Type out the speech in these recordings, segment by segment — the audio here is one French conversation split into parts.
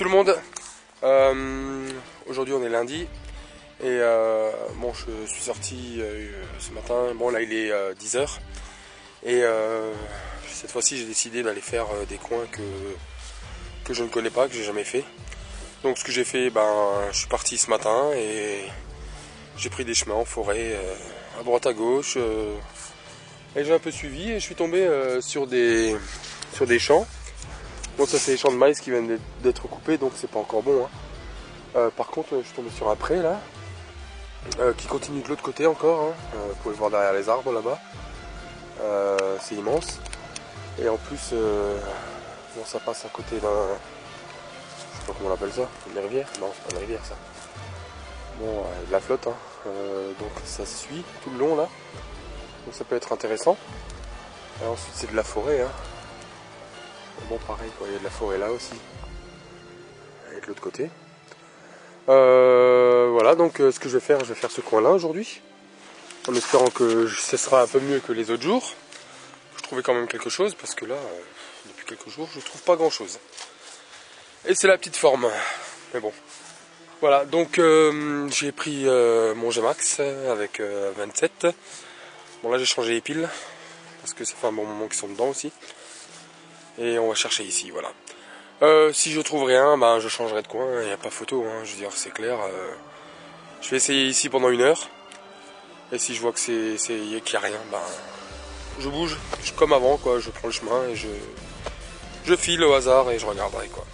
tout le monde. Aujourd'hui on est lundi et bon, je suis sorti ce matin. Bon là il est 10 h et cette fois-ci j'ai décidé d'aller faire des coins que je ne connais pas, que j'ai jamais fait. Donc ce que j'ai fait, je suis parti ce matin et j'ai pris des chemins en forêt à droite à gauche et j'ai un peu suivi et je suis tombé sur des champs. Bon, ça c'est les champs de maïs qui viennent d'être coupés, donc c'est pas encore bon, hein. Par contre je suis tombé sur un pré là qui continue de l'autre côté encore, hein. Vous pouvez le voir derrière les arbres là-bas. C'est immense et en plus bon, ça passe à côté d'un, je sais pas comment on appelle ça, une rivière? Non, c'est pas une rivière ça. Bon, de la flotte, hein. Donc ça suit tout le long là, donc ça peut être intéressant. Et ensuite c'est de la forêt, hein. Bon, pareil quoi, il y a de la forêt là aussi et de l'autre côté. Voilà, donc ce que je vais faire ce coin là aujourd'hui, en espérant que ce sera un peu mieux que les autres jours. Je trouvais quand même quelque chose, parce que là depuis quelques jours je trouve pas grand chose et c'est la petite forme, mais bon voilà. Donc j'ai pris mon G-Max avec 27. Bon là j'ai changé les piles parce que ça fait un bon moment qu'ils sont dedans aussi et on va chercher ici, voilà. Si je trouve rien, je changerai de coin, il n'y a pas photo, hein, je veux dire, c'est clair. Je vais essayer ici pendant 1 heure. Et si je vois que qu'il n'y a rien, je bouge, comme avant, quoi. Je prends le chemin et je file au hasard et je regarderai, quoi.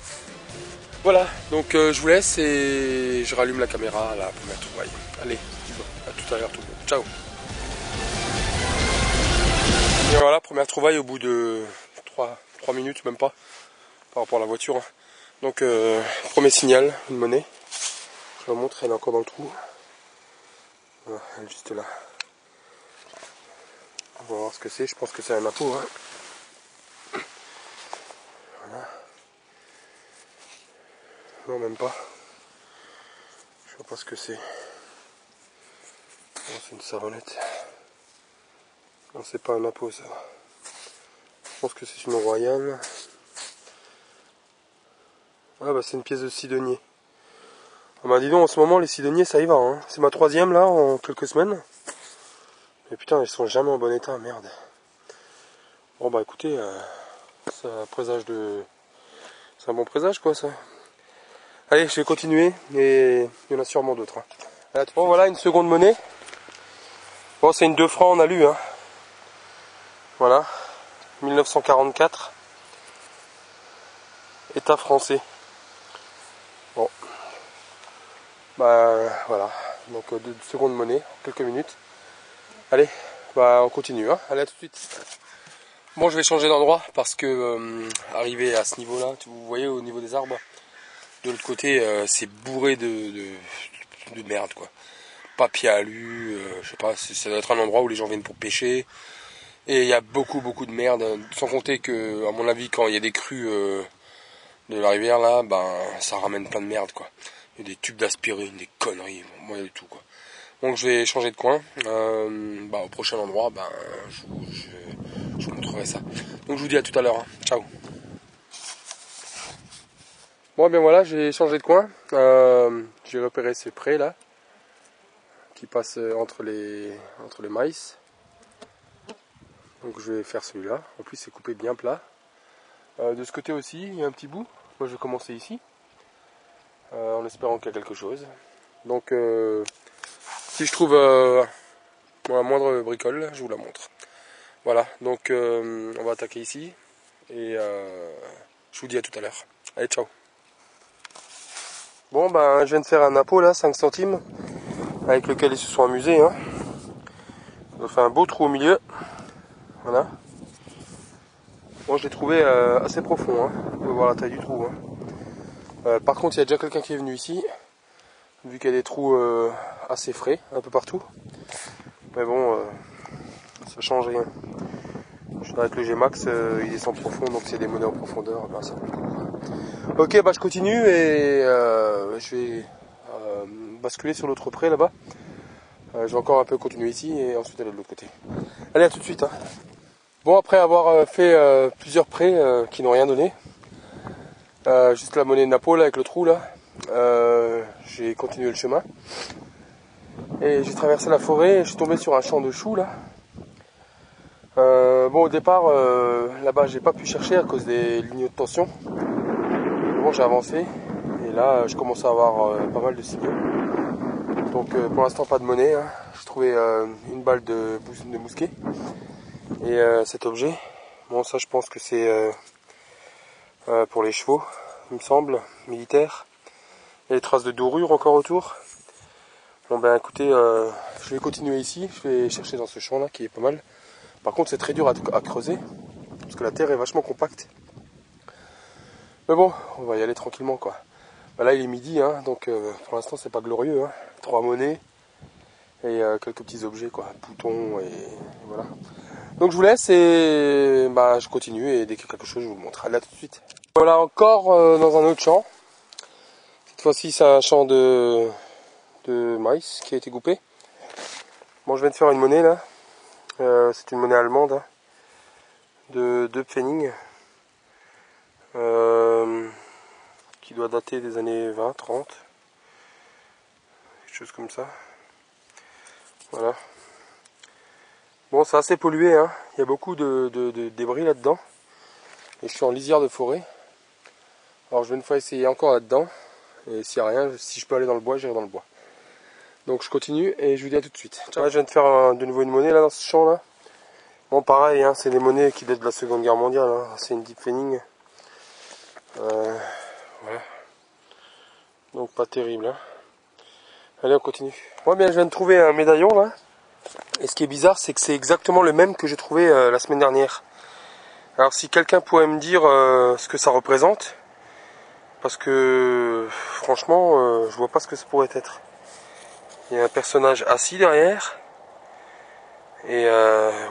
Voilà, donc je vous laisse et je rallume la caméra à la première trouvaille. Allez, à tout à l'heure tout le monde. Ciao. Et voilà, première trouvaille au bout de 3 minutes, même pas, par rapport à la voiture. Donc premier signal, une monnaie. Je vous montre, elle est encore dans le trou. Voilà, elle est juste là. On va voir ce que c'est, je pense que c'est un impôt, hein. Voilà. Non, même pas. Je vois pas ce que c'est. Oh, c'est une savonnette. Non, c'est pas un impôt ça. Je pense que c'est une royale. Ah c'est une pièce de cidonnier. Ah dis donc, en ce moment les cidonniers ça y va, hein. C'est ma 3e là en quelques semaines. Mais putain, ils sont jamais en bon état, merde. Bon écoutez, ça présage de... c'est un bon présage quoi ça. Allez, je vais continuer et il y en a sûrement d'autres, hein. Bon voilà, une seconde monnaie. Bon, c'est une 2 francs en alu, hein. Voilà, 1944. État français. Bon. Voilà, donc de seconde monnaie, quelques minutes. Allez, on continue, hein. Allez, à tout de suite. Bon, je vais changer d'endroit parce que arrivé à ce niveau-là, vous voyez au niveau des arbres, de l'autre côté, c'est bourré de merde, quoi. Papier alu, je sais pas, ça doit être un endroit où les gens viennent pour pêcher. Et il y a beaucoup de merde, sans compter que, à mon avis, quand il y a des crues de la rivière là, ça ramène plein de merde, quoi. Il y a des tubes d'aspirine, des conneries, bon, il y a de tout, quoi. Donc je vais changer de coin, au prochain endroit, je vous montrerai ça. Donc je vous dis à tout à l'heure, hein. Ciao. Bon voilà, j'ai changé de coin, j'ai repéré ces prés là, qui passent entre les maïs. Donc je vais faire celui-là, en plus c'est coupé bien plat. De ce côté aussi, il y a un petit bout, moi je vais commencer ici. En espérant qu'il y a quelque chose. Donc si je trouve la moindre bricole, je vous la montre. Voilà, donc on va attaquer ici et je vous dis à tout à l'heure. Allez, ciao. Bon je viens de faire un impôt là, 5 centimes, avec lequel ils se sont amusés, hein. On fait un beau trou au milieu. Voilà. Bon, je l'ai trouvé assez profond, hein. Vous pouvez voir la taille du trou, hein. Par contre, il y a déjà quelqu'un qui est venu ici, vu qu'il y a des trous assez frais un peu partout. Mais bon, ça change rien. Avec le G-Max, il descend profond, donc s'il y a des monnaies en profondeur, ça vaut le coup. Ok, je continue et je vais basculer sur l'autre pré là-bas. Je vais encore un peu continuer ici et ensuite aller de l'autre côté. Allez, à tout de suite, hein. Bon, après avoir fait plusieurs prés qui n'ont rien donné, Juste la monnaie de Napo là, avec le trou là. J'ai continué le chemin. Et j'ai traversé la forêt et je suis tombé sur un champ de choux là. Bon, au départ, là-bas j'ai pas pu chercher à cause des lignes de tension. Bon, j'ai avancé et là je commence à avoir pas mal de signaux. Donc pour l'instant pas de monnaie, hein. J'ai trouvé une balle de mousquet et cet objet. Bon, ça je pense que c'est pour les chevaux, il me semble, militaire. Il y a des traces de dorure encore autour. Bon ben écoutez, je vais continuer ici, je vais chercher dans ce champ là qui est pas mal. Par contre c'est très dur à creuser, parce que la terre est vachement compacte. Mais bon, on va y aller tranquillement quoi. Ben là il est midi, hein, donc pour l'instant c'est pas glorieux. Hein. 3 monnaies et quelques petits objets quoi, boutons et voilà. Donc je vous laisse et bah, je continue et dès qu'il y a quelque chose je vous le montre. Allez, à tout de suite. Voilà encore dans un autre champ. Cette fois-ci c'est un champ de maïs qui a été coupé. Bon, je viens de faire une monnaie là. C'est une monnaie allemande hein, de Pfennig qui doit dater des années 20, 30. Quelque chose comme ça. Voilà. Bon, c'est assez pollué, hein. Il y a beaucoup de débris là-dedans. Et je suis en lisière de forêt. Alors je vais une fois essayer encore là-dedans. Et s'il n'y a rien, si je peux aller dans le bois, j'irai dans le bois. Donc je continue et je vous dis à tout de suite. Là, je viens de faire de nouveau une monnaie là dans ce champ là. Bon pareil, hein, c'est des monnaies qui datent de la Seconde Guerre mondiale. Hein. C'est une Deep Pfennig. Voilà. Donc pas terrible. Hein. Allez, on continue. Moi bien, je viens de trouver un médaillon là. Et ce qui est bizarre, c'est que c'est exactement le même que j'ai trouvé la semaine dernière. Alors si quelqu'un pourrait me dire ce que ça représente, parce que franchement, je vois pas ce que ça pourrait être. Il y a un personnage assis derrière. Et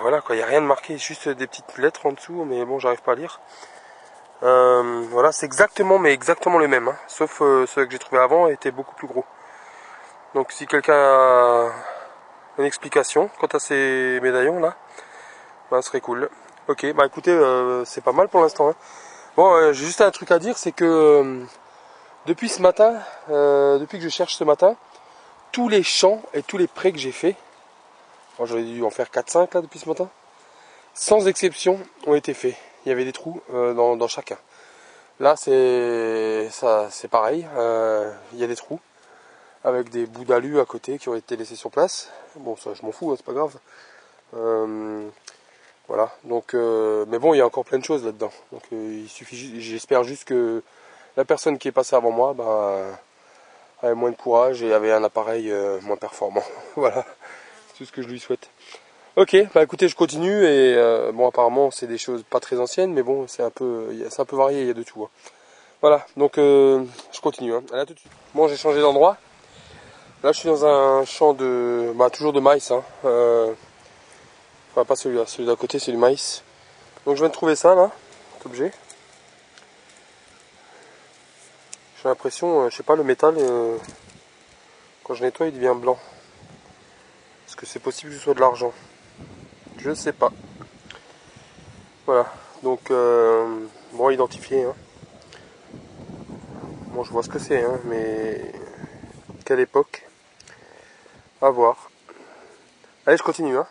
voilà quoi, il n'y a rien de marqué, juste des petites lettres en dessous, mais bon, j'arrive pas à lire. Voilà, c'est exactement le même, hein, sauf ceux que j'ai trouvé avant étaient beaucoup plus gros. Donc si quelqu'un a une explication quant à ces médaillons là, bah, ce serait cool. Ok, bah écoutez, c'est pas mal pour l'instant. Hein. Bon, j'ai juste un truc à dire, c'est que depuis ce matin, depuis que je cherche ce matin, tous les champs et tous les prés que j'ai fait, j'aurais dû en faire 4-5 là depuis ce matin, sans exception ont été faits. Il y avait des trous dans chacun. Là c'est pareil, il y a des trous avec des bouts d'alu à côté qui ont été laissés sur place. Bon ça je m'en fous, hein, c'est pas grave. Voilà, donc mais bon il y a encore plein de choses là-dedans. Donc il suffit, j'espère juste que la personne qui est passée avant moi avait moins de courage et avait un appareil moins performant. Voilà, c'est tout ce que je lui souhaite. Ok, bah écoutez, je continue et bon apparemment c'est des choses pas très anciennes, mais bon c'est un peu varié, il y a de tout. Hein. Voilà, donc je continue. Hein. Allez, à tout de suite. Bon, j'ai changé d'endroit. Là je suis dans un champ de, toujours de maïs. Hein. Enfin pas celui-là, celui d'à côté c'est du maïs. Donc je viens de trouver ça là, cet objet. J'ai l'impression, je sais pas, le métal quand je nettoie il devient blanc. Est-ce que c'est possible que ce soit de l'argent? Je sais pas. Voilà, donc bon, identifié. Hein. Bon, je vois ce que c'est, hein, mais quelle époque? À voir. Allez, je continue. Hein.